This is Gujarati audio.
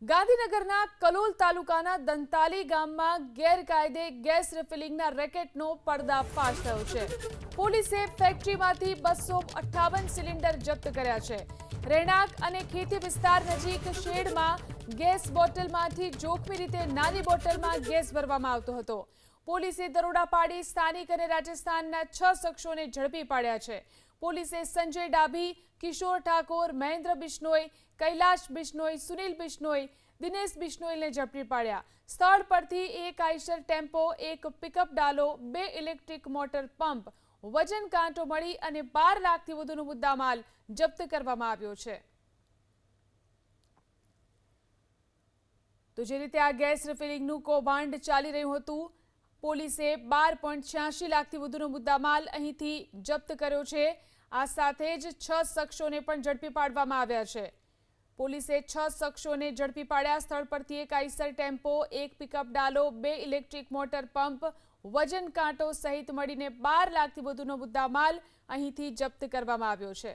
ગાંધીનગરના કલોલ તાલુકાના દંતાલી ગામમાં ગેરકાયદે ગેસ રિફિલિંગના રેકેટનો પર્દાફાશ થયો છે। પોલીસે ફેક્ટરીમાંથી 258 સિલિન્ડર જપ્ત કર્યા છે। રહેણાંક અને ખેતી વિસ્તાર નજીક શેડમાં ગેસ બોટલમાંથી જોખમી રીતે નાની બોટલમાં ગેસ ભરવામાં આવતો હતો। પોલીસે દરોડા પાડી સ્થાનિક અને રાજસ્થાનના 6 શખ્સોને ઝડપી પાડ્યા છે। પોલીસે સંજય ડાભી, કિશોર ઠાકોર, મહેન્દ્ર બિશ્નોઈ, કૈલાશ બિશ્નોઈ, સુનિલ બિશ્નોઈ, દિનેશ બિશ્નોઈને ઝડપી પાડ્યા। સ્થળ પરથી એક આઈશર ટેમ્પો, એક પિકઅપ ડાલો, 2 ઇલેક્ટ્રિક મોટર પંપ, વજન કાંટો મળી અને 12 લાખથી વધુનો મુદ્દામાલ જપ્ત કરવામાં આવ્યો છે। તો જે રીતે આ ગેસ રિફિલિંગનું કૌભાંડ ચાલી રહ્યું હતું, પોલીસે 12.86 લાખથી વધુનો મુદ્દામાલ અહીંથી જપ્ત કર્યો છે। આ સાથે જ 6 શખ્સોને પણ ઝડપી પાડવામાં આવ્યા છે। પોલીસે 6 શખ્સોને ઝડપી પાડ્યા। સ્થળ પરથી એક આઈસર ટેમ્પો, એક પિકઅપ ડાલો, 2 ઇલેક્ટ્રિક મોટર પંપ, વજન કાંટો સહિત મળીને 12 લાખથી વધુનો મુદ્દામાલ અહીંથી જપ્ત કરવામાં આવ્યો છે।